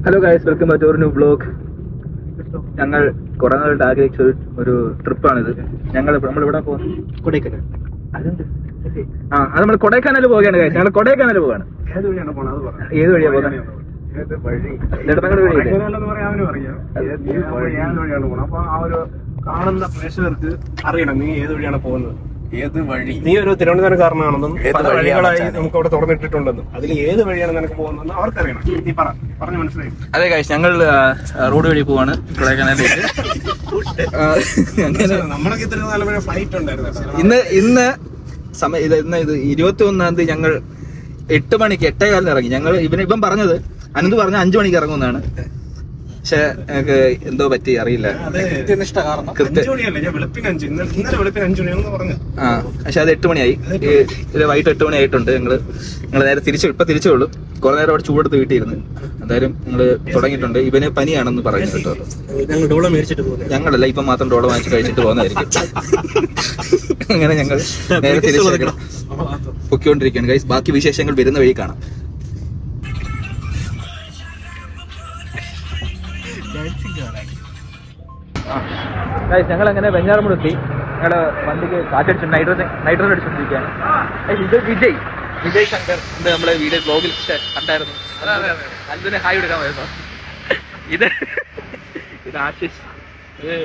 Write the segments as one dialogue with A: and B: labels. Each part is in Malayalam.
A: Hello guys, welcome back to ഒരു ന്യൂ വ്ലോഗ്. ഞങ്ങൾ കുറെ നാളായിട്ട് ആഗ്രഹിച്ച ഒരു ട്രിപ്പാണിത്. നമ്മളിവിടെ പോകുന്നത് കൊടൈക്കനാൽ. അത് നമ്മൾ കൊടൈക്കനാൽ പോവുകയാണ് ഗൈസ്. ഞങ്ങൾ കൊടൈക്കനാൽ പോവാണ്. ഏത് വഴിയാ പോകുന്നത്?
B: കാണുന്ന പ്രേക്ഷകർക്ക് അറിയണം നീ ഏത് വഴിയാണ് പോകുന്നത്. ഏത് വഴി? നീ ഒരു തിരുവനന്തപുരക്കാരനാണെന്നും പല വഴികളായി നമുക്ക് അവിടെ തുറന്നിട്ടിട്ടുണ്ടെന്നും അതിൽ ഏത് വഴിയാണ് നിനക്ക് പോകുന്നതെന്ന് അവർക്കറിയണം. നീ പറഞ്ഞു മനസ്സിലായി?
A: അതെ ഗൈസ്, ഞങ്ങൾ റോഡ് വഴി പോവാണ് കൊടൈക്കനാലിലേക്ക്.
B: നമ്മളൊക്കെ ഇത്ര നല്ല ഫ്ലൈറ്റ് ഉണ്ടായിരുന്നു.
A: ഇന്ന് 21-ാം തീയതി ഞങ്ങൾ 8 മണിക്ക് 8:15 ഇറങ്ങി. ഞങ്ങൾ ഇവൻ പറഞ്ഞത് അനന്ത് പറഞ്ഞ 5 മണിക്ക് ഇറങ്ങുന്നതാണ്. പക്ഷെ ഞങ്ങൾക്ക് എന്തോ പറ്റി അറിയില്ല. പക്ഷെ അത് 8 മണിയായി. വൈകിട്ട് 8 മണി ആയിട്ടുണ്ട്. ഞങ്ങൾ നേരെ തിരിച്ചുള്ളൂ. കുറെ നേരം അവിടെ ചൂടെടുത്ത് വീട്ടിലിരുന്ന്. എന്തായാലും ഞങ്ങള് തുടങ്ങിയിട്ടുണ്ട്. ഇവന് പനിയാണെന്ന് പറയുന്നു കേട്ടോ. ഞങ്ങളല്ല, ഇപ്പം മാത്രം ഡോള വാങ്ങിച്ച് കഴിച്ചിട്ട് പോകുന്നതായിരിക്കും. അങ്ങനെ ഞങ്ങൾ നേരെ തിരിച്ചു പൊക്കിക്കൊണ്ടിരിക്കുകയാണ് ഗൈസ്. ബാക്കി വിശേഷങ്ങൾ വരുന്ന വഴി കാണാം. ഞങ്ങൾ അങ്ങനെ വെഞ്ഞാറമൂട് എത്തി. ഞങ്ങളുടെ വണ്ടിക്ക് കാറ്റടിച്ചു, നൈട്രോജൻ അടിച്ചുകൊണ്ടിരിക്കുകയാണ്. ഇത് വിജയ് ശങ്കർ നമ്മളെ വീഡിയോ ബ്ലോഗിൽ കണ്ടായിരുന്നു. അതിന് ഹായ് എടുക്കാൻ വരുന്നു. ഇത് ആശിഷ്. ഇത്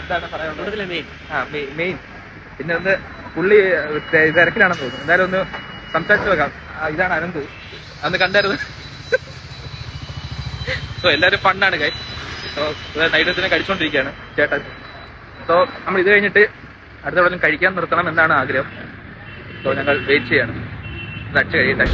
A: എന്താണ് പറയാനുള്ളത്? മെയിൻ. പിന്നെ ഒന്ന് പുള്ളി തിരക്കിലാണെന്ന് തോന്നുന്നു. എന്തായാലും ഒന്ന് സംസാരിച്ചു നോക്കാം. ഇതാണ് അനന്ത്. അന്ന് കണ്ടായിരുന്നു. സോ എല്ലാവരും ഫണ്ണാണ് ഗൈസ്. സോ നൈട്രോജനെ കഴിച്ചുകൊണ്ടിരിക്കുകയാണ് ചേട്ടൻ. സോ നമ്മൾ ഇത് കഴിഞ്ഞിട്ട് അടുത്ത എവിടെയും കഴിക്കാൻ നിർത്തണം എന്നാണ് ആഗ്രഹം. സോ ഞങ്ങൾ വെയിറ്റ് ചെയ്യാണ്. അടിച്ച് കഴിയട്ടെ.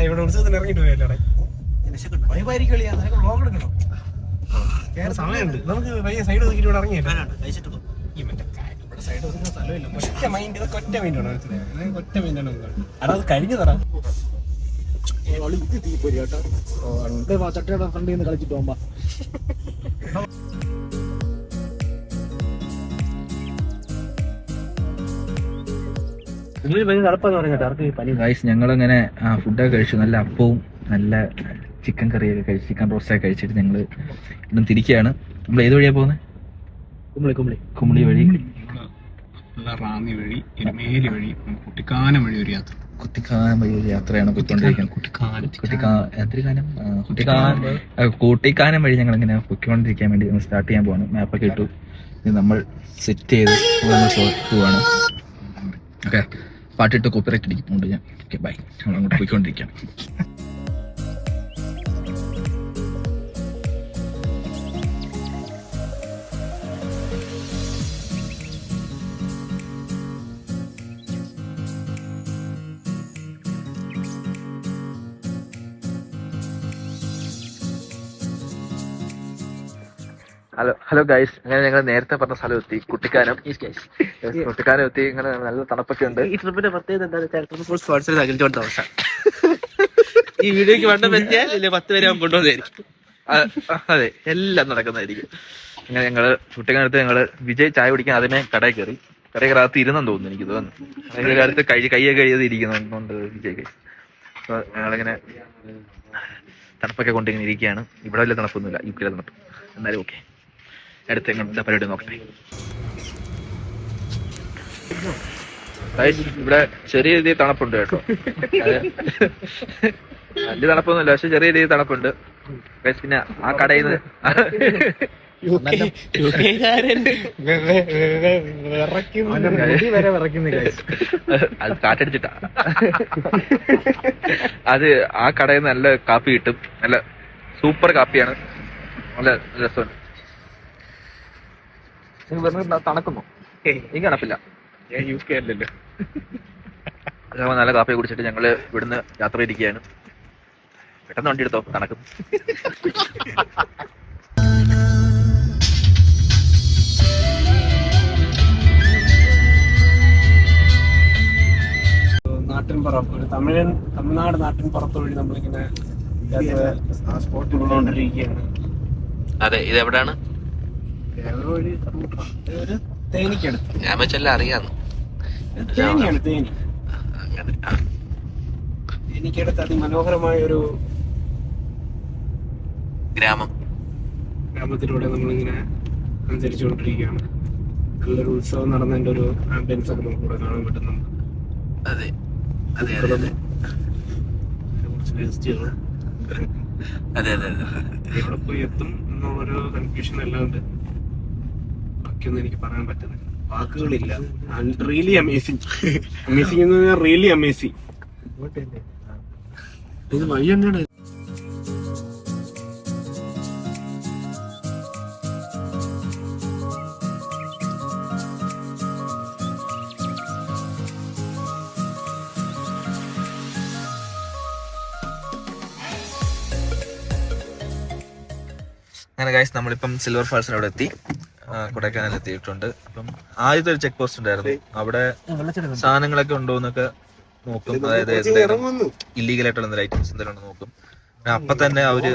B: ഇവിടെ ഉത്സവത്തിന് ഇറങ്ങിട്ട് പോയല്ലേ? സമയമുണ്ട്. നമുക്ക് പയ്യ സൈഡ് നോക്കിട്ട് ഇവിടെ ഇറങ്ങിയല്ലോ. സൈഡ് ഒതുക്കുന്ന സ്ഥലമില്ല. ഒറ്റ മൈൻഡ് ആണ്. ഒറ്റ മൈൻഡാണ്. അത് കഴിഞ്ഞു തരാം. ചട്ടയുടെ ഫ്രണ്ടിൽ നിന്ന് കളിച്ചിട്ട് പോകുമ്പോ ഞങ്ങളങ്ങനെ ഫുഡൊക്കെ കഴിച്ചു. നല്ല അപ്പവും നല്ല ചിക്കൻ കറിയൊക്കെ കഴിച്ച്, ചിക്കൻ റോസ്റ്റൊക്കെ കഴിച്ചിട്ട് ഞങ്ങൾ ഇന്നും തിരിക്കുകയാണ്. നമ്മൾ ഏത് വഴിയാ പോകുന്നത്? കുമളി വഴി, റാന്നി വഴി, എരുമേലി വഴി, കുട്ടിക്കാനം വഴി ഒരു യാത്ര.
A: കുട്ടിക്കാനം വഴി ഒരു യാത്രയാണ് പോയിക്കൊണ്ടിരിക്കുന്നത്. കൂട്ടിക്കാനം വഴി ഞങ്ങൾ ഇങ്ങനെ പൊയ്ക്കൊണ്ടിരിക്കാൻ വേണ്ടി സ്റ്റാർട്ട് ചെയ്യാൻ പോവാണ്. മാപ്പൊക്കെ ഇട്ടു. നമ്മൾ സെറ്റ് ചെയ്ത് പോവാണ്. ഓക്കെ, പാട്ടിട്ട് കോപ്പിറൈറ്റ് അടിക്കുന്നുണ്ട് ഞാൻ. Okay, bye. നമ്മൾ അങ്ങോട്ട് പോയിക്കൊണ്ടിരിക്കാം. ഹലോ ഗൈസ്, അങ്ങനെ ഞങ്ങൾ നേരത്തെ പറഞ്ഞ സ്ഥലം എത്തി, കുട്ടിക്കാനം. കുട്ടിക്കാനം എത്തി. ഇങ്ങനെ നല്ല തണുപ്പൊക്കെ ഉണ്ട്. ഈ ട്രിപ്പിന്റെ പ്രത്യേകത എന്താ? ഈ വീഡിയോക്ക് വേണ്ട പറ്റിയാൽ 10 പേരെ കൊണ്ടുവന്നായിരിക്കും. അതെ, എല്ലാം നടക്കുന്നതായിരിക്കും. അങ്ങനെ ഞങ്ങള് കുട്ടിക്കാനത്ത് വിജയ് ചായ കുടിക്കാൻ ആദ്യമേ കടയിൽ കയറാത്ത ഇരുന്നെന്ന് തോന്നുന്നു. എനിക്ക് തോന്നുന്നു അതിന്റെ കാലത്ത് കയ്യൊക്കെ കഴിയാതെ ഇരിക്കുന്നുണ്ട് വിജയ്. അപ്പൊ ഞങ്ങളിങ്ങനെ തണുപ്പൊക്കെ കൊണ്ടിങ്ങനെ ഇരിക്കുകയാണ്. ഇവിടെ വലിയ തണുപ്പൊന്നുമില്ല, യുകെയിലെ തണുപ്പ്. എന്നാലും ഓക്കെ, അടുത്ത ഞങ്ങളുടെ പരിപാടി നോക്കട്ടെ. ഇവിടെ ചെറിയ രീതിയിൽ തണുപ്പുണ്ട് കേട്ടോ. വലിയ തണുപ്പൊന്നുമില്ല, പക്ഷെ ചെറിയ രീതിയിൽ തണുപ്പുണ്ട്. പിന്നെ ആ കടയിൽ നിന്ന് അത് കാറ്റടിച്ചിട്ടാ. അത് ആ കടയിൽ നിന്ന് നല്ല കാപ്പി കിട്ടും. നല്ല സൂപ്പർ കാപ്പിയാണ്, നല്ല രസമുണ്ട്. തണുക്കുന്നു. എനിക്ക് തണുപ്പില്ല.
B: ഞാൻ യൂസ് ചെയ്യാറില്ലല്ലോ.
A: നല്ല കാപ്പി കുടിച്ചിട്ട് ഞങ്ങള് ഇവിടുന്ന് യാത്ര ഇരിക്കുകയാണ്. പെട്ടെന്ന് വണ്ടി എടുത്തോ, തണുക്കും.
C: നാട്ടിൻപുറം, ഒരു തമിഴ്നാട് നാട്ടിൻപുറത്ത് വഴി നമ്മളിങ്ങനെ സ്പോട്ടിൽ കൊണ്ടുകൊണ്ടിരിക്കുകയാണ്.
A: അതെ, ഇത് എവിടെയാണ്?
C: ഒരു തേനിക്കടുത്ത്.
A: ഞാൻ വെച്ചെല്ലാം അറിയാന്ന്.
C: തേനിയാണ്, തേനി. തേനിക്കടുത്ത് അതിമനോഹരമായ ഒരു ഗ്രാമത്തിലൂടെ നമ്മളിങ്ങനെ സഞ്ചരിച്ചുകൊണ്ടിരിക്കുകയാണ്. നല്ലൊരു ഉത്സവം നടന്നതിന്റെ ഒരു ആംബിയൻസ് ഒക്കെ നമുക്കിവിടെ കാണാൻ പറ്റുന്നുണ്ട്.
A: അതെ അതെ
C: കുറച്ച് വേസ്റ്റുകൾ
A: അതെ അതെ അതെ.
C: എവിടെ പോയി എത്തും എന്നുള്ളൊരു കൺഫ്യൂഷൻ എല്ലാം ഉണ്ട്. ബാക്കിയൊന്നും എനിക്ക് പറയാൻ പറ്റുന്നില്ല, വാക്കുകളില്ല. Really amazing. അമേസിങ് എന്ന് പറഞ്ഞാൽ റിയലി അമേസിങ്. ഇത് വഴി തന്നെയാണ്.
B: അങ്ങനെ ഗൈസ് നമ്മളിപ്പം സിൽവർ ഫാൾസിന് അവിടെ എത്തി, കൊടൈക്കനാൽ എത്തിയിട്ടുണ്ട്. അപ്പം ആദ്യത്തെ ഒരു ചെക്ക് പോസ്റ്റ് ഉണ്ടായിരുന്നു, അവിടെ സാധനങ്ങളൊക്കെ ഉണ്ടോ എന്നൊക്കെ നോക്കും. അതായത് ഇല്ലീഗൽ ആയിട്ടുള്ള എന്തെങ്കിലും ഐറ്റംസ് എന്തെങ്കിലും ഉണ്ടോ നോക്കും. അപ്പൊ തന്നെ അവര്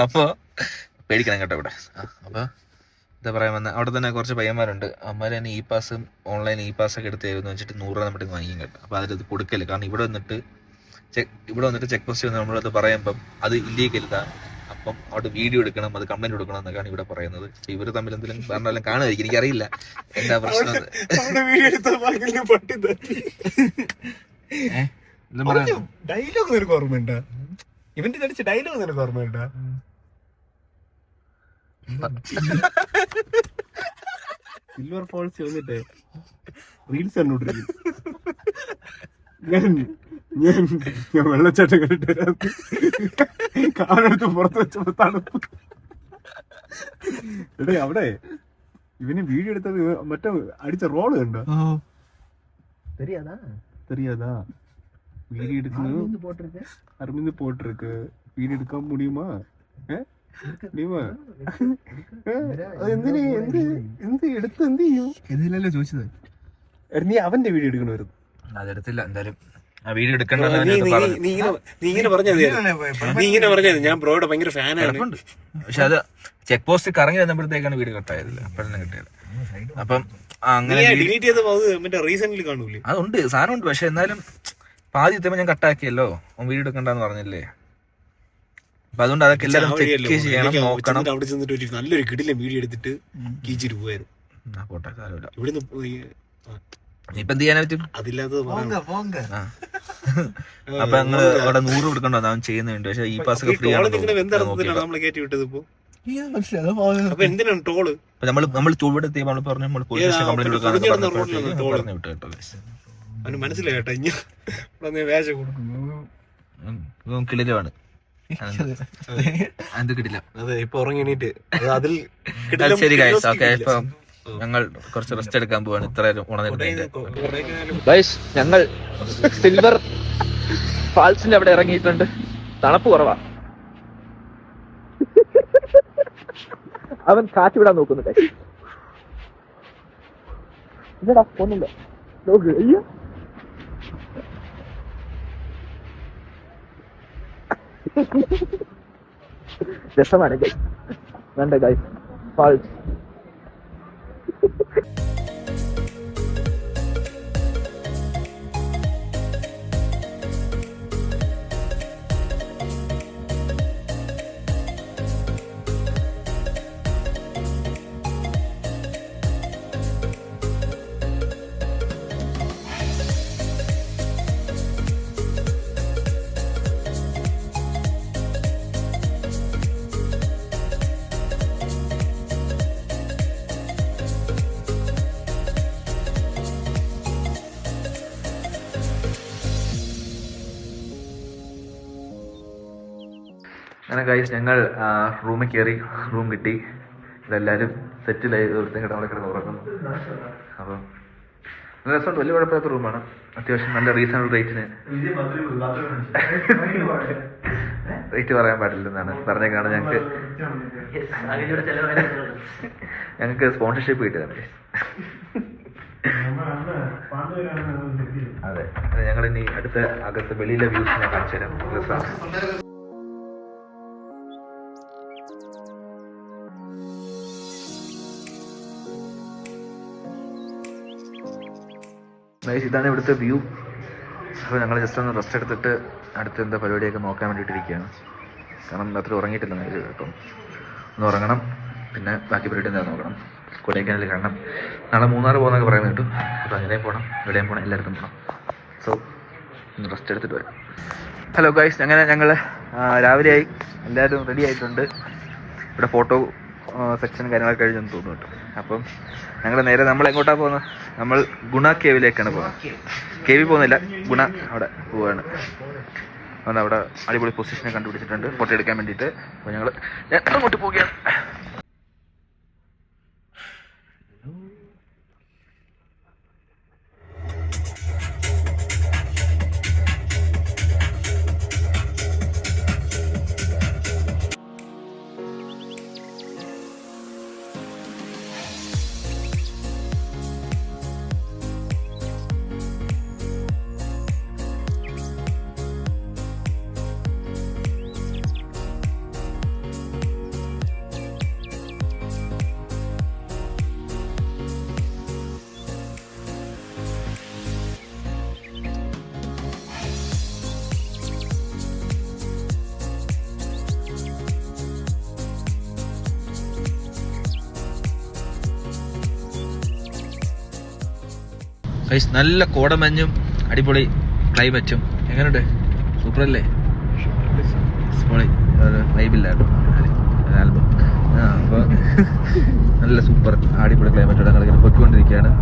B: അപ്പൊ പേടിക്കണം കേട്ടോ ഇവിടെ. അപ്പൊ എന്താ പറയാൻ വന്ന അവിടെ തന്നെ കുറച്ച് പയ്യന്മാരുണ്ട്. അമ്മമാർ തന്നെ ഇ പാസും ഓൺലൈൻ ഇ പാസ് ഒക്കെ എടുത്ത് തരുമെന്ന് വെച്ചിട്ട് 100 രൂപ നമ്മുടെ വാങ്ങിയും കേട്ടോ. അപ്പൊ അതിലത് കൊടുക്കല്. കാരണം ഇവിടെ വന്നിട്ട് ചെക്ക് പോസ്റ്റ് വന്ന് നമ്മളത് പറയുമ്പം അത് ഇല്ലീഗൽ ഇതാണ്. അപ്പം അവിടെ വീഡിയോ എടുക്കണം, അത് കംപ്ലൈന്റ് കൊടുക്കണം എന്നൊക്കെയാണ് ഇവിടെ പറയുന്നത്. ഇവര് തമ്മിൽ എന്തെങ്കിലും പറഞ്ഞാലും കാണുമായിരിക്കും, എനിക്കറിയില്ല എന്താ പ്രശ്നം.
C: ഡയലോഗ് നിനക്ക് ഓർമ്മയുണ്ടോ? ഇവന്റെ അടിച്ച ഡയലോഗ് നിനക്ക് ഓർമ്മയുണ്ടോ? സിൽവർ ഫോൾസ് വന്നിട്ട് റീൽസ് കണ്ടുകൊണ്ടിരിക്കും. ഞാൻ വെള്ളച്ചാട്ടം കണ്ടിട്ട് കാലെടുത്ത് പുറത്ത് വെച്ചപ്പോ തണുപ്പ്. എടേ അവിടെ ഇവന് വീഡിയോ എടുത്തത് മറ്റേ അടിച്ച റോള് കണ്ടോ? தெரியாதா? வீடியோ எடுக்கணும், அருமிந்து போட்டிருக்கு. வீடியோ எடுக்க முடியுமா? എന്തിനല്ലോ ചോദിച്ചത്? നീ അവന്റെ വീഡിയോ എടുക്കണമായിരുന്നു.
B: അതെടുത്തില്ല. എന്തായാലും ആ വീഡിയോ എടുക്കണ്ട.
C: നീ ഇങ്ങനെ പറഞ്ഞത് ഞാൻ ബ്രോയുടെ ഭയങ്കര ഫാനാണ്.
B: പക്ഷെ അത് ചെക്ക് പോസ്റ്റ് കറങ്ങി വന്നപ്പോഴത്തേക്കാണ് വീഡിയോ കട്ടായതില്ല, അപ്പോഴെല്ലാം കിട്ടിയത്. അപ്പം അങ്ങനെ
C: റീസെന്റ് കാണൂലേ?
B: അതുണ്ട്, സാധനം ഉണ്ട്. പക്ഷെ എന്നാലും പാതി എത്തുമ്പോ ഞാൻ കട്ടാക്കിയല്ലോ, വീഡിയോ എടുക്കണ്ടെന്ന് പറഞ്ഞില്ലേ. അപ്പൊ അതുകൊണ്ട് അതൊക്കെ എല്ലാരും ചെക്ക് ചെയ്യണം, നോക്കണം.
C: അവിടെ ചെന്നിട്ട് ഒരു നല്ലൊരു കിടിലൻ വീഡിയോ എടുത്തിട്ട് കീച്ചിട്ട് പോയായിരുന്നു.
B: പോട്ടെ, സാരമില്ല.
C: ഇവിടുന്ന്
B: ഇപ്പൊ എന്ത് ചെയ്യാൻ പറ്റും?
C: അതില്ലാത്തത്
B: അപ്പൊ ഞങ്ങള് അവിടെ 100 കൊടുക്കണ്ടോ അവൻ ചെയ്യുന്നുണ്ട്. പക്ഷെ ഈ പാസ് ഒക്കെ ഫ്രീ ആണ്.
C: നമ്മള് കയറ്റി വിട്ടത് ഇപ്പൊ എന്തിനാണ് ടോള്?
B: നമ്മൾ ഇവിടെ എത്തിയപ്പോൾ നമ്മൾ പറഞ്ഞു നമ്മൾ പോലീസ് സ്റ്റേഷൻ കംപ്ലൈന്റ് കൊടുക്കാൻ വിട്ടു കേട്ടോ.
C: അവന് മനസ്സിലായി കേട്ടോ. ഇനി വേശ കൊടുക്കുന്നു
B: കിളിലാണ്. അത് കിട്ടില്ല.
C: അതെ, ഇപ്പൊ ഉറങ്ങി എണീറ്റ് അതിൽ.
B: ശരി ഗൈസ്, ഓക്കെ. ഇപ്പൊ ഞങ്ങൾ കുറച്ച് റെസ്റ്റ് എടുക്കാൻ പോവാണ്. ഇത്ര
A: ഞങ്ങൾ സിൽവർ ഫാൾസിന്റെ അവിടെ ഇറങ്ങിയിട്ടുണ്ട്. തണുപ്പ് കുറവാ. അവൻ കാറ്റ് വിടാൻ നോക്കുന്നുണ്ട്. ഇല്ലടാ, ഒന്നുമില്ല. നോക്ക്, അയ്യോ. രസമാണ് ഗൈസ്. വേണ്ട ഗൈസ്, ഫാൾസ്. അങ്ങനെ ഗൈസ് ഞങ്ങൾ റൂമിൽ കയറി, റൂം കിട്ടി, ഇതെല്ലാവരും സെറ്റിലായി കിടന്ന് കിടന്ന് ഉറങ്ങുന്നു. അപ്പം നല്ല രസമുണ്ട്, വലിയ കുഴപ്പമില്ലാത്ത റൂമാണ്, അത്യാവശ്യം നല്ല റീസണബിൾ റേറ്റിന്. റേറ്റ് പറയാൻ പാടില്ലെന്നാണ് പറഞ്ഞേക്കാണ്. ഞങ്ങൾക്ക് സ്പോൺസർഷിപ്പ് കിട്ടിയതാണ്. അതെ, ഞങ്ങൾ ഇനി അടുത്ത അകത്ത് വെളിയിലെ വ്യൂസ് ഞാൻ കാണിച്ചു തരാം. രസമാണ്. ഇതാണ് ഇവിടുത്തെ വ്യൂ. അപ്പോൾ ഞങ്ങൾ ജസ്റ്റ് ഒന്ന് റെസ്റ്റ് എടുത്തിട്ട് അടുത്ത എന്താ പരിപാടിയൊക്കെ നോക്കാൻ വേണ്ടിയിട്ടിരിക്കുകയാണ്. കാരണം അത്ര ഉറങ്ങിയിട്ടില്ല നേരെ. അപ്പം ഒന്ന് ഉറങ്ങണം, പിന്നെ ബാക്കി പരിപാടി എന്താ നോക്കണം. കൊടൈക്കനാലിൽ കാണണം. നാളെ മൂന്നാർ പോകുന്നൊക്കെ പറയാൻ കേട്ടു. അപ്പോൾ അങ്ങനെ പോകണം, എവിടെയും പോകണം, എല്ലായിടത്തും പോകണം. സോ ഒന്ന് റെസ്റ്റ് എടുത്തിട്ട് വരാം. ഹലോ ഗൈസ്, അങ്ങനെ ഞങ്ങൾ രാവിലെയായി, എല്ലാവരും റെഡി ആയിട്ടുണ്ട്. ഇവിടെ ഫോട്ടോ സെക്ഷൻ കാര്യങ്ങളൊക്കെ കഴിഞ്ഞെന്ന് തോന്നുന്നു കേട്ടോ. അപ്പം ഞങ്ങൾ നേരെ നമ്മൾ എങ്ങോട്ടാണ് പോകുന്നത്? നമ്മൾ ഗുണ കേവിലേക്കാണ് പോകുന്നത്. കേവിൽ പോകുന്നില്ല, ഗുണ അവിടെ പോവുകയാണ്. അതുകൊണ്ട് അവിടെ അടിപൊളി പൊസിഷനെ കണ്ടുപിടിച്ചിട്ടുണ്ട് ഫോട്ടോ എടുക്കാൻ വേണ്ടിയിട്ട്. അപ്പോൾ ഞങ്ങൾ അങ്ങോട്ട് പോവുകയാണ്. ഗൈസ് നല്ല കോടമഞ്ഞും അടിപൊളി ക്ലൈമറ്റും. എങ്ങനെയുണ്ട്? സൂപ്പറല്ലേ? വൈബില്ല കേട്ടോ ആൽബം. അപ്പോൾ നല്ല സൂപ്പർ അടിപൊളി ക്ലൈമറ്റോടെ ഞങ്ങളിങ്ങനെ പൊയ്ക്കൊണ്ടിരിക്കുകയാണ്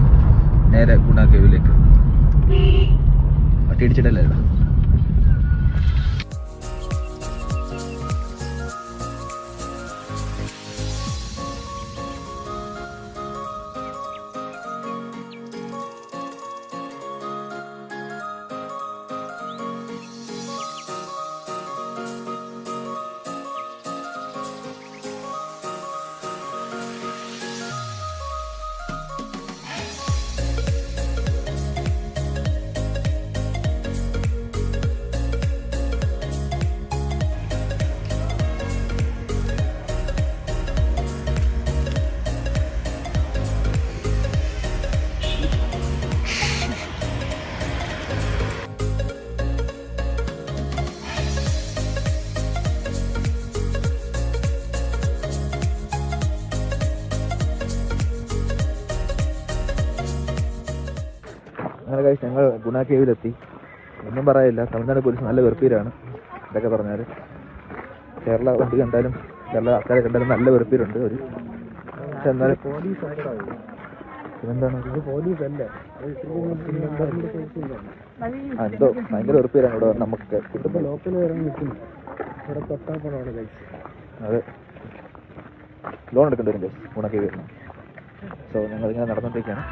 A: നേരെ ഗുണ കേവിലേക്ക്. പട്ടിയടിച്ചിട്ടല്ലേ? അങ്ങനെ കഴിച്ച് ഞങ്ങൾ ഗുണ കേവിലെത്തി. ഒന്നും പറയില്ല, തമിഴ്നാട് പോലീസ് നല്ല വെറുപ്പീരാണ്. ഇതൊക്കെ പറഞ്ഞാൽ കേരള വണ്ടി കണ്ടാലും കേരള ആൾക്കാരെ കണ്ടാലും നല്ല വെറുപ്പീരുണ്ട് അവർ. പക്ഷെ എന്നാലും പിന്നെന്താണ് പോലീസല്ലേ എന്തോ ഭയങ്കര വെറുപ്പീരാണ് ഇവിടെ നമുക്ക് കിട്ടുമ്പോൾ. ലോക്കൽ ഇവിടെ തൊട്ടാപ്പോഴാണ് കഴിച്ച്. അതെ, ലോൺ എടുക്കേണ്ടി വരും കഴിച്ച് ഗുണ കേവി വരണം. സോ ഞങ്ങളിങ്ങനെ നടന്നുകൊണ്ടിരിക്കുകയാണ്.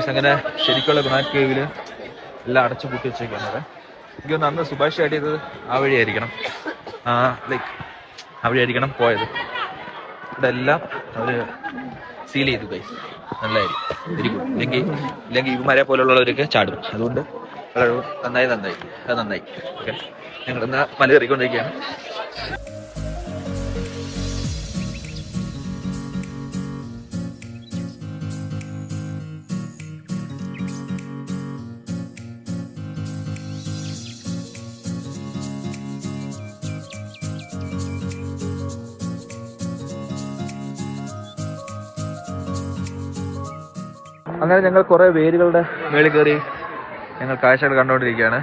A: അങ്ങനെ ശരിക്കുള്ള ഗുണ കേവിൽ എല്ലാം അടച്ചു പൂട്ടി വെച്ചേക്കുന്നത്. എനിക്ക് തോന്നുന്നു അന്ന് സുഭാഷ് ആഡ് ചെയ്തത് ആ വഴിയായിരിക്കണം, ലൈക്ക് ആ വഴിയായിരിക്കണം പോയത്. ഇവിടെ എല്ലാം അവർ സീൽ ചെയ്തു ഗൈസ്. നല്ലതായിരിക്കും, വെരി ഗുഡ്. ഇല്ലെങ്കിൽ ഇവന്മാരെ പോലുള്ളവരൊക്കെ ചാടും. അതുകൊണ്ട് നന്നായി അത് നന്നായി. ഓക്കെ, ഞങ്ങൾ എന്നാൽ മല കയറിക്കൊണ്ടിരിക്കുകയാണ്.
B: അങ്ങനെ ഞങ്ങൾ കുറേ വേരുകളുടെ മേളിൽ കയറി ഞങ്ങൾ കാഴ്ചകൾ കണ്ടുകൊണ്ടിരിക്കുകയാണ്.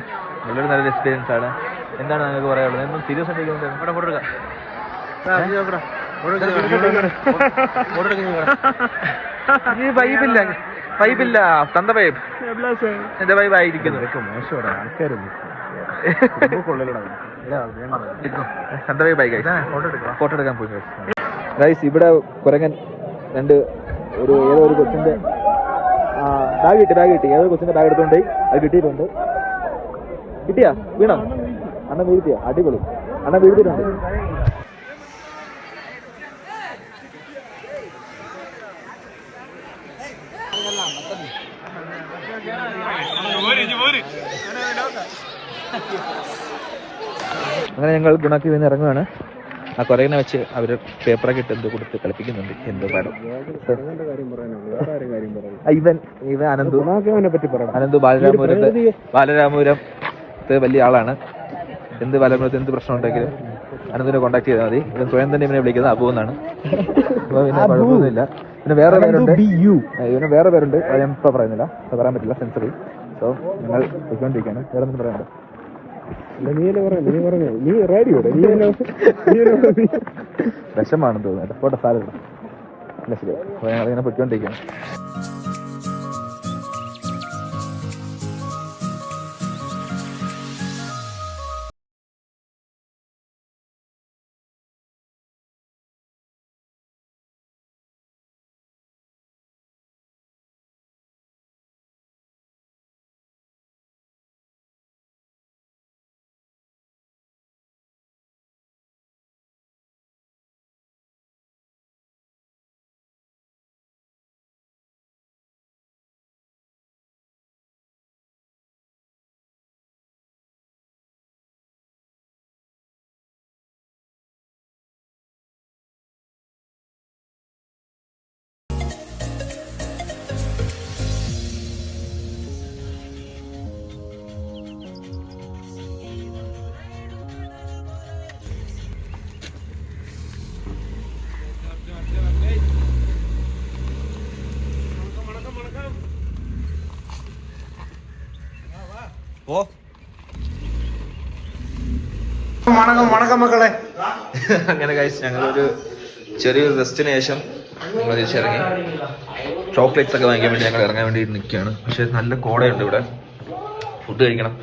B: വളരെ നല്ലൊരു എക്സ്പീരിയൻസ് ആണ്. എന്താണ് നിങ്ങൾക്ക് പറയാനുള്ളത്? എന്തും സീരിയസ് ആയിട്ട് വൈബില്ല വൈബില്ല തന്ത വൈബ് എന്റെ വൈബ് ആയിരിക്കുന്നു. തന്ത വൈബ് ആയി ഫോട്ടോ എടുക്കാൻ പോയി ഗൈസ്. ഇവിടെ കുരങ്ങൻ ഏതോ ഒരു കൊച്ചിന്റെ ബാഗ് കിട്ടി ഏതോ കൊച്ചിന്റെ ബാഗ് എടുത്തോണ്ട് അത് കിട്ടിയിട്ടുണ്ട്. കിട്ടിയാ വീണോ? അണ്ണൻ വീഴ്ത്തിയാ? അടിപൊളി, അണ്ണൻ വീഴ്ത്തിട്ടുണ്ട്. അങ്ങനെ ഞങ്ങൾ ഗുണാക്കി വീണ് ഇറങ്ങുകയാണ്. ആ കുരങ്ങനെ വെച്ച് അവർ പേപ്പറൊക്കെ ഇട്ട് എന്തോ കൊടുത്ത് കളിപ്പിക്കുന്നുണ്ട്. എന്തോ പാടും ഇവൻ അനന്തു ബാലരാമപുരത്ത് വലിയ ആളാണ്. എന്ത് ബാലരാമപുരത്ത് എന്ത് പ്രശ്നം ഉണ്ടെങ്കിലും അനന്തിനെ കോൺടാക്ട് ചെയ്താൽ മതി. ഇവൻ സ്വയം തന്നെ ഇവനെ വിളിക്കുന്നത് അബു എന്നാണ്. അപ്പോൾ പിന്നെ കുഴപ്പമൊന്നുമില്ല. പിന്നെ വേറെ പേരുണ്ട്, ഇവന് വേറെ പേരുണ്ട്. അത് ഞാൻ ഇപ്പോൾ പറയുന്നില്ല, പറയാൻ പറ്റില്ല, സെൻസറി. സോ ഞങ്ങൾ പോയിക്കൊണ്ടിരിക്കുകയാണ്. വേറെ ഒന്നും പറയാനുണ്ടോ? വിഷമാണെന്ന് തോന്നുന്നു. ഫോട്ടോ സാധനം ശരി. അപ്പോൾ ഞങ്ങളിങ്ങനെ പൊയ്ക്കൊണ്ടിരിക്കുകയാണ്. അങ്ങനെ കഴിച്ച് ഞങ്ങളൊരു ചെറിയൊരു റെസ്റ്റിന് ശേഷം ഞങ്ങൾ തിരിച്ചിറങ്ങി. ചോക്ലേറ്റ്സ് ഒക്കെ വാങ്ങിക്കാൻ വേണ്ടി ഞങ്ങൾ ഇറങ്ങാൻ വേണ്ടി നിൽക്കുകയാണ്. പക്ഷെ നല്ല കോടയുണ്ട് ഇവിടെ. ഫുഡ് കഴിക്കണം,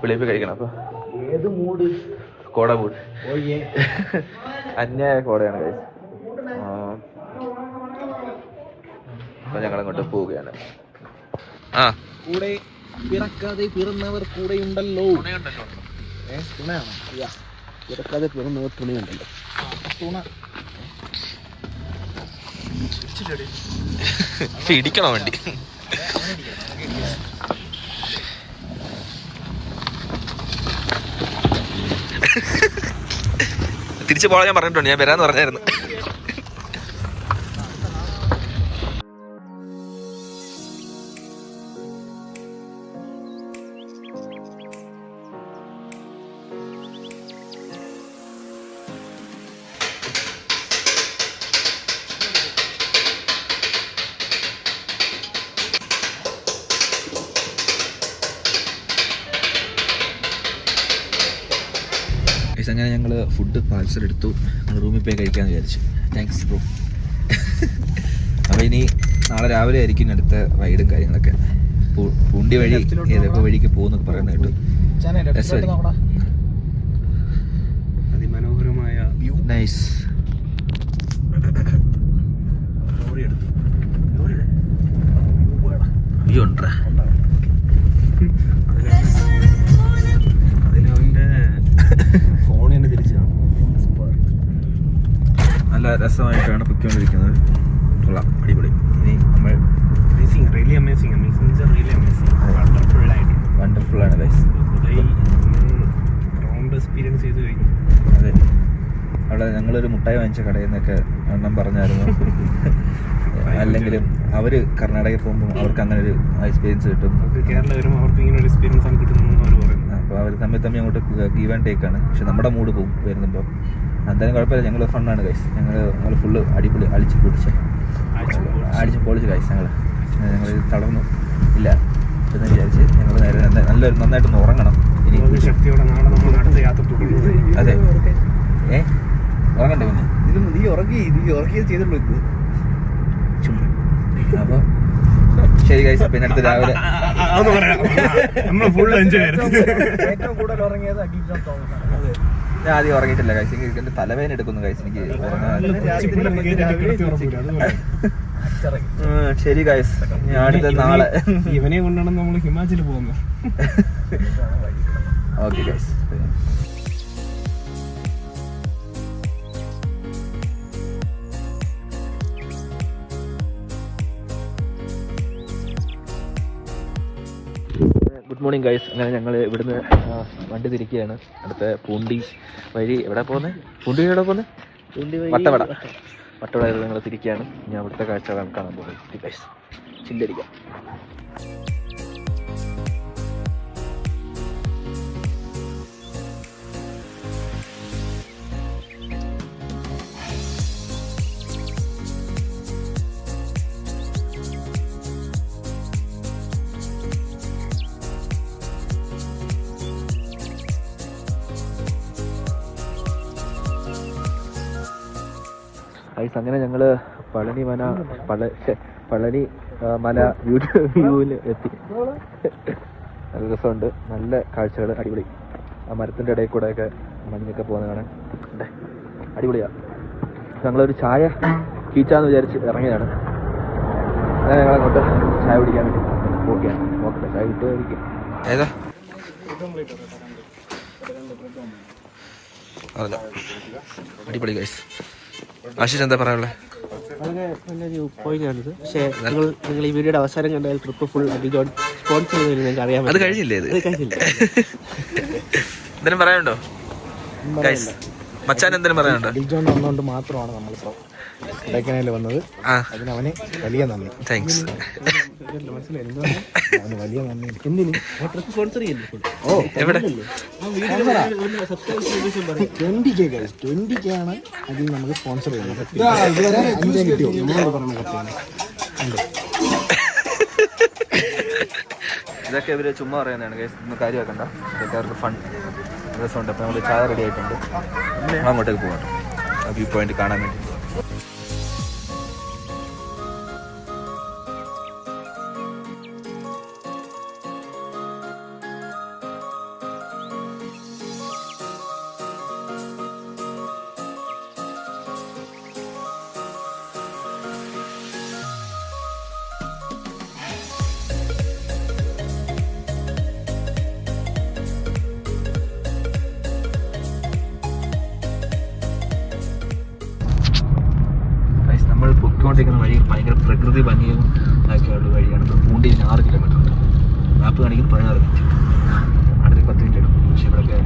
B: വെളിയിൽ കഴിക്കണം. അപ്പൊ ഏത് മൂഡ്? കോട മൂഡ്, അന്യായ കോടയാണ് കഴിച്ച്. അപ്പൊ ഞങ്ങൾ അങ്ങോട്ട് പോവുകയാണ്. കൂടെ പിറക്കാതെ പിറന്നവർ കൂടെയുണ്ടല്ലോ. പിറക്കാതെ പിറന്നവർ തുണയുണ്ടല്ലോ. ഇടിക്കണോ വേണ്ടി? തിരിച്ചു പോകാൻ ഞാൻ പറഞ്ഞിട്ടുണ്ട്. ഞാൻ വരാന്ന് പറഞ്ഞായിരുന്നു. അങ്ങനെ ഞങ്ങൾ ഫുഡ് പാഴ്സൽ എടുത്തു. ഞങ്ങൾ റൂമിൽ പോയി കഴിക്കാമെന്ന് വിചാരിച്ചു. Thanks bro. അപ്പോൾ ഇനി നാളെ രാവിലെ ആയിരിക്കും അടുത്ത റൈഡും കാര്യങ്ങളൊക്കെ. പൂണ്ടി വഴി ഏതൊക്കെ വഴിക്ക് പോകുന്നൊക്കെ പറയുന്നത് കേട്ടു.
C: അതിമനോഹരമായ
B: നൈസ്. വ്യൂ ഉണ്ടോ?
C: ഫോണിന് തിരിച്ചു
B: നല്ല രസമായിട്ടാണ് പൊയ്ക്കൊണ്ടിരിക്കുന്നത്. കൊള്ളാം, അടിപൊളി. ഇനി നമ്മൾ വണ്ടർഫുൾ ആണ് ഗൈസ്.
C: എക്സ്പീരിയൻസ് ചെയ്ത് കഴിഞ്ഞു.
B: അതെ, അവിടെ ഞങ്ങളൊരു മുട്ടായി വാങ്ങിച്ച കടയിൽ നിന്നൊക്കെ അണ്ണം പറഞ്ഞായിരുന്നു. അല്ലെങ്കിലും അവര് കർണാടകയിൽ പോകുമ്പോൾ അവർക്ക് അങ്ങനെ ഒരു എക്സ്പീരിയൻസ് കിട്ടും.
C: കേരള വരുമ്പോൾ അവർക്ക് ഇങ്ങനെ ഒരു എക്സ്പീരിയൻസ് ആണ് കിട്ടുന്നത് അവർ പറയുന്നത്.
B: അപ്പോൾ അവർ തമ്മിൽ അങ്ങോട്ട് ഗീവ് ആൻഡ് ടേക്ക് ആണ്. പക്ഷെ നമ്മുടെ മൂഡ് പോകും വരുമ്പോൾ. എന്തായാലും കുഴപ്പമില്ല, ഞങ്ങൾ ഫണ്ണാണ് ഗൈസ്. ഞങ്ങൾ ഫുള്ള് അടിപൊളി അടിച്ച് പൊളിച്ച് ഗൈസ്. ഞങ്ങൾ ഞങ്ങൾ തളർന്നു ഇല്ല എന്ന് വിചാരിച്ച് ഞങ്ങൾ നേരെ നന്നായിട്ടൊന്ന് ഉറങ്ങണം ഇനി.
C: ശക്തിയോടെ നാളെ നമ്മൾ അടുത്ത യാത്ര തുടരുന്നത്.
B: അതെ ഉറങ്ങണ്ടേ പിന്നെ
A: നീ ഉറക്കിയത് ചെയ്തുള്ളൂ ഇത്.
B: അപ്പോൾ ശരി ഗൈസ്, പിന്നെ അടുത്ത് രാവിലെ
C: നമ്മൾ ഫുൾ എൻജോയ് ചെയ്തു.
A: ഏറ്റവും കൂടുതൽ ഉറങ്ങിയത് അഖിൽ ജോൺ തോമസ് ആണ്.
B: ഞാൻ ആദ്യം ഉറങ്ങിയിട്ടില്ല ഗൈസ്. എനിക്ക് എൻ്റെ തലവേദന എടുക്കുന്നു ഗൈസ്, എനിക്ക് ഉറങ്ങാൻ. ശരി ഗൈസ്, ഞാൻ അടുത്ത നാളെ
C: ഇവനെ കൊണ്ടാണ് നമ്മൾ ഹിമാചൽ പോകുന്നത്.
B: Okay guys. Good morning guys. അങ്ങനെ ഞങ്ങൾ ഇവിടുന്ന് വണ്ടി തിരിക്കുകയാണ്. അടുത്ത പൂണ്ടി വഴി എവിടെ പോകുന്നത്? പൂണ്ടി വഴി എവിടെ പോകുന്നത്? വട്ടവട ഞങ്ങൾ തിരിക്കുകയാണ്. ഞാൻ അവിടുത്തെ കാഴ്ചകളാണ് കാണാൻ പോകുന്നത് ഗൈസ്. ചില്ലടിക്കാം. ഗൈസ് അങ്ങനെ ഞങ്ങൾ പളനി മല വ്യൂവിൽ എത്തി. നല്ല രസമുണ്ട്, നല്ല കാഴ്ചകൾ, അടിപൊളി. ആ മരത്തിൻ്റെ ഇടയിൽ കൂടെയൊക്കെ മഞ്ഞൊക്കെ പോകുന്ന കാണാൻ അടിപൊളിയാണ്. ഞങ്ങളൊരു ചായ കീച്ചാന്ന് വിചാരിച്ച് ഇറങ്ങിയതാണ്. അങ്ങനെ ഞങ്ങളങ്ങോട്ട് ചായ കുടിക്കാൻ വേണ്ടി പോവുകയാണ്. നോക്കട്ടെ ചായ കിട്ടുമായിരിക്കും. ഏതാ അതല്ല അടിപൊളി ഗൈസ്. ആശിഷ് എന്താ പറയാനുള്ളത്?
A: വളരെ നല്ലൊരു പോയിന്റാണിത്. പക്ഷേ നിങ്ങൾ ഈ വീഡിയോയുടെ അവസാനം കണ്ടാൽ trip full Akhil John sponsor ചെയ്തതിൽ നിങ്ങൾക്ക് അറിയാൻ
B: അത് കഴിഞ്ഞില്ലേ? ഇത്
A: കഴിഞ്ഞില്ല.
B: എന്തെങ്കിലും പറയാനുണ്ടോ ഗൈസ്? മച്ചാൻ എന്തെങ്കിലും പറയാനുണ്ടോ?
C: അഖിൽ ജോൺ വന്നുകൊണ്ട് മാത്രമാണ് നമ്മളിപ്പോൾ കൊടൈക്കനാലിൽ വന്നത്. അതിന് അവന് വലിയ നന്ദി.
B: താങ്ക്സ്.
C: അവന് വലിയ നന്ദി.
A: എന്തിന് ട്രിപ്പ് സ്പോൺസർ ചെയ്യില്ലേ?
B: എവിടെ?
C: 20K ആണ് അതിൽ നമുക്ക് സ്പോൺസർ ചെയ്യുന്നത്. ഇതുവരെ 5 കിട്ടിയോ നമ്മളോട് പറഞ്ഞ കത്താണ്.
B: ഇതൊക്കെ ഇവര് ചുമ്മാ പറയുന്നതാണ് ഗൈസ്, ഒന്നും കാര്യമാക്കണ്ട. ഇതൊക്കെ അവർക്ക് ഫൺ രസമുണ്ട്. അപ്പോൾ നമ്മൾ ചായ റെഡി ആയിട്ടുണ്ട്. നമ്മൾ അങ്ങോട്ടേക്ക് പോകട്ടെ ആ വ്യൂ പോയിന്റ് കാണാൻ വേണ്ടി. നമ്മൾ പൊയ്ക്കൊണ്ടിരിക്കുന്ന വഴി ഭയങ്കര പ്രകൃതി ഭംഗിയും ഒക്കെയുള്ള വഴിയാണ്. പൂണ്ടിയിൽ 6 കിലോമീറ്റർ ഉണ്ട്. മാപ്പ് കാണിക്കുന്നത് 16 മിനിറ്റ്. അടുത്ത് 10 മിനിറ്റ് എടുക്കും. പക്ഷേ ഇവിടെയൊക്കെ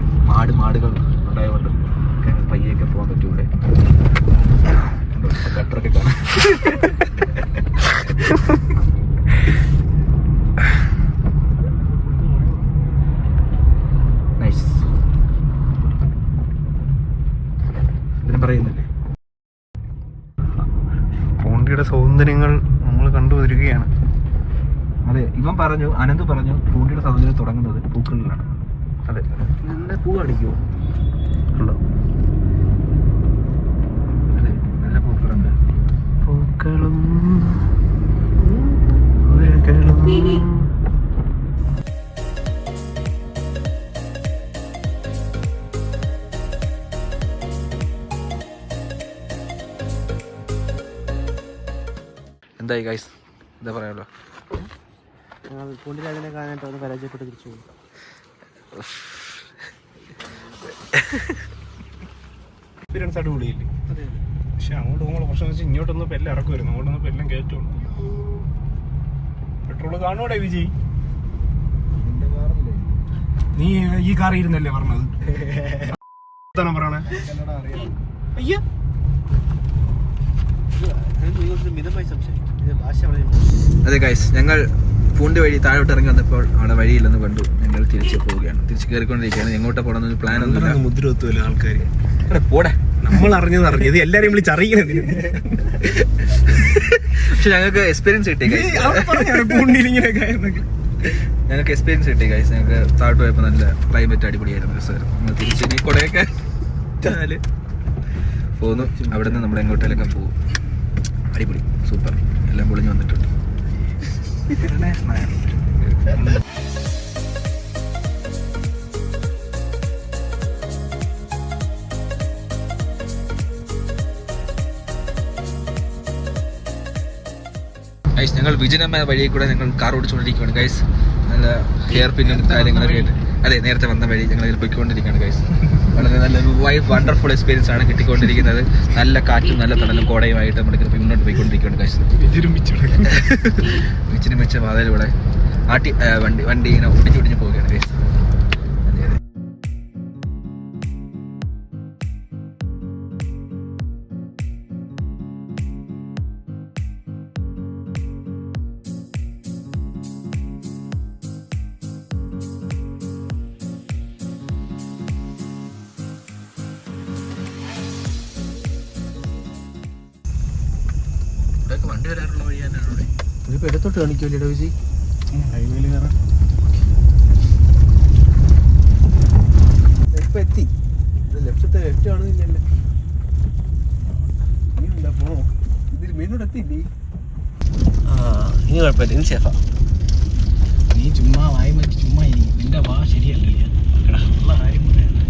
B: മാടുകൾ ഉണ്ടായതുകൊണ്ട് ഒക്കെ പയ്യൊക്കെ പോകാൻ പറ്റും. ഇവിടെ ഗട്ടറൊക്കെ കാണാം. നൈസ്. ഇതിനും പറയുന്നില്ലേ?
C: പൂണ്ടിയുടെ സൗന്ദര്യങ്ങൾ നമ്മൾ കണ്ടുവരികയാണ്.
B: അതെ, ഇവൻ പറഞ്ഞു, അനന്ത് പറഞ്ഞു പൂണ്ടിയുടെ സൗന്ദര്യം തുടങ്ങുന്നത് പൂക്കളിലാണ്.
C: അതെ,
A: നല്ല പൂ കാണിക്കുമോ?
C: ഉണ്ടോ?
B: അതെ, നല്ല പൂക്കളുണ്ട്.
C: പൂക്കളും
B: എന്തായി ഗൈസ്, എന്താ പറയാമല്ലോ?
A: ഞങ്ങൾ പൂണ്ടി രാജനെ കാണാനായിട്ട് അവിടെ പരാജയപ്പെട്ട് തിരിച്ചു പോയി.
C: എക്സ്പീരിയൻസ് അടിപൊളിയില്ലേ? പക്ഷെ അങ്ങോട്ട് പോകുമ്പോൾ പ്രശ്നം വെച്ചാൽ ഇങ്ങോട്ടൊന്നും ഇപ്പം എല്ലാം ഇറക്കുമായിരുന്നു. അങ്ങോട്ടൊന്നും ഇപ്പം എല്ലാം കയറ്റുള്ളൂ. പെട്രോള് കാണുകൂടെ വിജയ്? നീ ഈ കാറിൽ ഇരുന്നല്ലേ പറഞ്ഞത്? പറയണേ അയ്യോ
A: മിതമായി സംശയം ഭാഷ.
B: അതെ ഗൈസ്, ഞങ്ങൾ പൂണ്ടി വഴി താഴോട്ട് ഇറങ്ങി വന്നപ്പോൾ അവിടെ വഴിയില്ലെന്ന് കണ്ടു. ഞങ്ങൾ തിരിച്ച് പോവുകയാണ്. തിരിച്ച് കയറിക്കൊണ്ടിരിക്കുകയാണ്. എങ്ങോട്ടാ പോകണമെന്നൊരു പ്ലാൻ ഒന്നുമില്ല.
C: മുദ്ര ഒത്തുമല്ലോ ആൾക്കാർ.
B: പോടെ,
C: നമ്മൾ അറിഞ്ഞത് എല്ലാരെയും വിളിച്ചറിയിക്കുന്നത്.
B: പക്ഷെ ഞങ്ങൾക്ക് എക്സ്പീരിയൻസ് കിട്ടി. ഞങ്ങൾക്ക് എക്സ്പീരിയൻസ് കിട്ടി ഗൈസ്. ഞങ്ങൾക്ക് താഴോട്ട് പോയപ്പോൾ നല്ല ക്ലൈമറ്റ് അടിപൊളിയായിരുന്നു, രസമായിരുന്നു. നമ്മൾ തിരിച്ച് ഇനി കൊടയൊക്കെ പോന്നു. അവിടെ നിന്ന് നമ്മൾ എങ്ങോട്ടേലൊക്കെ പോകും. അടിപൊളി, സൂപ്പർ, എല്ലാം പൊളിഞ്ഞ് വന്നിട്ടുണ്ട്. ഗൈസ് ഞങ്ങൾ വിജനമായ വഴിയിൽ കൂടെ ഞങ്ങൾ കാർ ഓടിച്ചുകൊണ്ടിരിക്കുകയാണ് ഗൈസ്. നല്ല ഹെയർ പിന്നും കാര്യങ്ങളൊക്കെ ആയിട്ട്. അതെ, നേരത്തെ വന്ന വഴി ഞങ്ങൾ ഇതിൽ പോയിക്കൊണ്ടിരിക്കുകയാണ് ഗൈസ്. വളരെ നല്ലൊരു വണ്ടർഫുൾ എക്സ്പീരിയൻസ് ആണ് കിട്ടിക്കൊണ്ടിരിക്കുന്നത്. നല്ല കാറ്റും നല്ല തണലും കോടയുമായിട്ട് നമ്മളിങ്ങനെ മുന്നോട്ട് പോയിക്കൊണ്ടിരിക്കുകയാണ് ഗൈസ്. വിജൃംഭിച്ച പാതയിലൂടെ വണ്ടി ഇങ്ങനെ ഒടിഞ്ഞൊടിഞ്ഞ് പോവുകയാണ് ഗൈസ്. വണ്ടി വരാറുള്ള വഴി തന്നെയാണ് ഇവിടെ. ഇതിപ്പോ ഇടത്തോട്ട് കാണിക്കുമല്ലോ വിജി.
C: ഹൈവേയിൽ കയറാം.
B: ഇപ്പൊ എത്തി. ലെഫ്റ്റത്തെ ലെഫ്റ്റ് കാണുന്നില്ലല്ലോ.
C: നീ എന്താ പോണോ? ഇതിൽ മെയിനോട് എത്തിയില്ലേ?
B: ഇനി കുഴപ്പമില്ല, ഇനി സേഫാ.
C: നീ ചുമ്മാ വായി മാറ്റി ചുമ്മാ ഇരിക്കും. നിന്റെ വാ ശരിയല്ലേ? ഉള്ള കാര്യം പറയാണ്.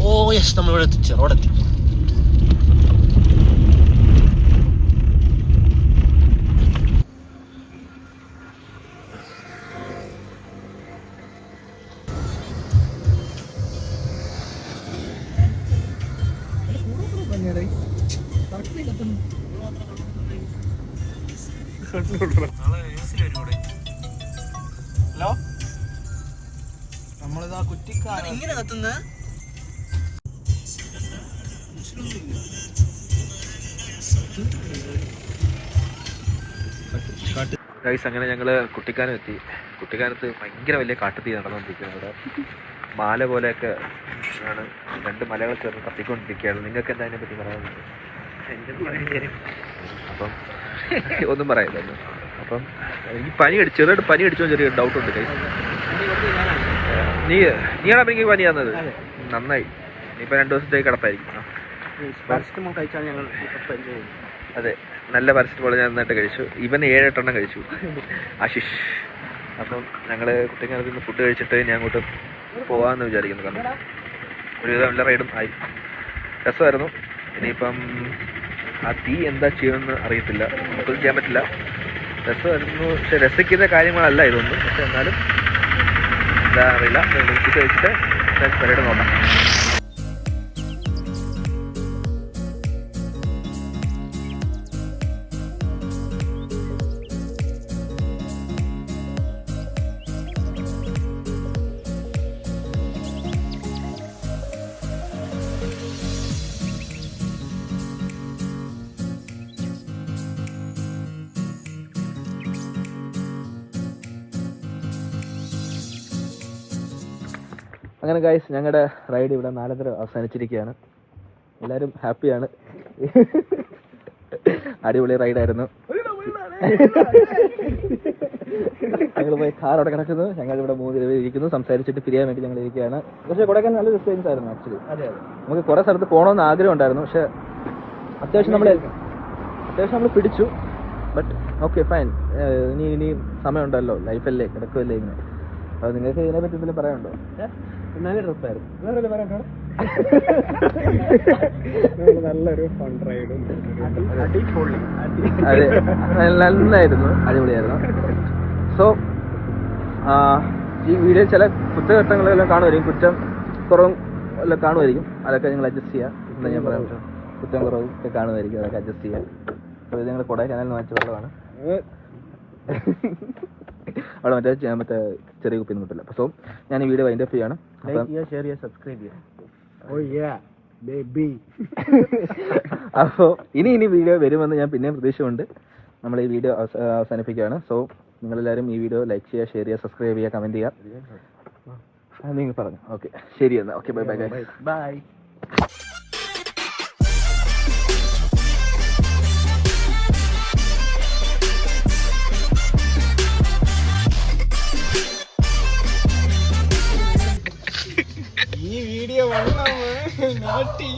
B: ഓ യെസ്, നമ്മളിവിടെ എത്തിച്ചു, റോഡെത്തി.
C: ഹലോ, നമ്മളിതാ കുറ്റിക്കാട്
B: ഇങ്ങനെ കത്തുന്ന ഗൈസ്. അങ്ങനെ ഞങ്ങള് കുട്ടിക്കാനം എത്തി. കുട്ടിക്കാനത്ത് ഭയങ്കര വലിയ കാട്ടുതീ നടന്നുകൊണ്ടിരിക്കുന്നത്. അവിടെ മാല പോലെയൊക്കെ ആണ്, രണ്ട് മലകൾ ചേർന്ന് കത്തിക്കൊണ്ടിരിക്കുകയാണ്. നിങ്ങൾക്ക് എന്താ അതിനെ പറ്റി പറയാനുള്ളത്? അപ്പം ഒന്നും പറയാനില്ല. അപ്പം എനിക്ക് ചെറുതായിട്ട് പനി അടിച്ചോ, ചെറിയ ഡൗട്ടുണ്ട് ഗൈസ്. നീയാണ് എനിക്ക് പനി തന്നത്. നന്നായി. ഇനിയിപ്പോൾ 2 ദിവസത്തേക്ക് കിടപ്പായിരിക്കും.
C: പാരസിറ്റമോൾ കഴിച്ചാൽ ഞങ്ങൾ.
B: അതെ, നല്ല പാരസിറ്റമോൾ ഞാൻ നന്നായിട്ട് കഴിച്ചു. ഇവൻ 7-8 എണ്ണം കഴിച്ചു, ആശിഷ്. അപ്പം ഞങ്ങൾ കുട്ടിക്കാലത്ത് നിന്ന് ഫുഡ് കഴിച്ചിട്ട് ഞാൻ അങ്ങോട്ട് പോകാമെന്ന് വിചാരിക്കുന്നു. കാരണം ഒരുവിധം എല്ലാ റൈഡും ആയി, രസമായിരുന്നു. ഇനിയിപ്പം ആ തീ എന്താ ചെയ്യുമെന്ന് അറിയത്തില്ല, നമുക്കൊന്നും ചെയ്യാൻ പറ്റില്ല. രസമായിരുന്നു, പക്ഷെ രസിക്കുന്ന കാര്യങ്ങളല്ല ഇതൊന്നും. പക്ഷെ എന്നാലും എന്താ അറിയില്ല, ഫുഡ് കഴിച്ചിട്ട് പരിപാടി നോക്കാം. അങ്ങനെ ഗൈസ്, ഞങ്ങളുടെ റൈഡ് ഇവിടെ 4:30 അവസാനിച്ചിരിക്കുകയാണ്. എല്ലാവരും ഹാപ്പിയാണ്. അടിപൊളി റൈഡായിരുന്നു. ഞങ്ങൾ പോയി കാർ അവിടെ കിടക്കുന്നു. ഞങ്ങൾ ഇവിടെ 3 രൂപ ഇരിക്കുന്നു. സംസാരിച്ചിട്ട് പിരിയാൻ വേണ്ടി ഞങ്ങൾ ഇരിക്കുകയാണ്. പക്ഷേ കൊടൈക്കനാൽ നല്ലൊരു എക്സ്പീരിയൻസ് ആയിരുന്നു ആക്ച്വലി. നമുക്ക് കുറേ സ്ഥലത്ത് പോകണമെന്ന് ആഗ്രഹം ഉണ്ടായിരുന്നു. പക്ഷേ അത്യാവശ്യം നമ്മൾ പിടിച്ചു. But okay, fine. ഇനി സമയമുണ്ടല്ലോ, ലൈഫല്ലേ, കിടക്കുമല്ലേ ഇങ്ങനെ. അപ്പോൾ നിങ്ങൾക്ക് ഇതിനെപ്പറ്റി എന്തെങ്കിലും പറയാനുണ്ടോ?
C: നല്ല ട്രിപ്പായിരുന്നു. നല്ലൊരു ഫൺ റൈഡും.
B: അതെ, നന്നായിരുന്നു, അടിപൊളിയായിരുന്നു. സോ ഈ വീഡിയോ ചില കുറ്റഘട്ടങ്ങളെല്ലാം കാണുമായിരിക്കും, കുറ്റം കുറവും എല്ലാം കാണുമായിരിക്കും. അതൊക്കെ നിങ്ങൾ അഡ്ജസ്റ്റ് ചെയ്യുക. എന്താ ഞാൻ പറയാൻ പറ്റും, കുറ്റം കുറവും ഒക്കെ കാണുമായിരിക്കും, അതൊക്കെ അഡ്ജസ്റ്റ് ചെയ്യുക. അപ്പോൾ ഇത് ഞങ്ങൾ കൊടൈക്കനാലിൽ വാങ്ങിച്ച വെള്ളമാണ്. അവിടെ മറ്റേ ചെറിയ കുപ്പിയൊന്നും കിട്ടില്ല. സോ ഞാൻ ഈ വീഡിയോ വൈൻഡ് അപ്പ് ചെയ്യാണ്.
C: ഷെയർ ചെയ്യുക, സബ്സ്ക്രൈബ് ചെയ്യുക. അപ്പോൾ
B: ഇനി വീഡിയോ വരുമെന്ന് ഞാൻ പിന്നെയും പ്രതീക്ഷയുണ്ട്. നമ്മൾ ഈ വീഡിയോ അവസാനിപ്പിക്കുകയാണ്. സോ നിങ്ങളെല്ലാവരും ഈ വീഡിയോ ലൈക്ക് ചെയ്യുക, ഷെയർ ചെയ്യുക, സബ്സ്ക്രൈബ് ചെയ്യുക, കമൻറ്റ് ചെയ്യുക. നിങ്ങൾ പറഞ്ഞു. ഓക്കെ, ശരി എന്നാൽ. Okay, bye bye bye.
C: ഈ വീഡിയോ വണ്ണ നാട്ടി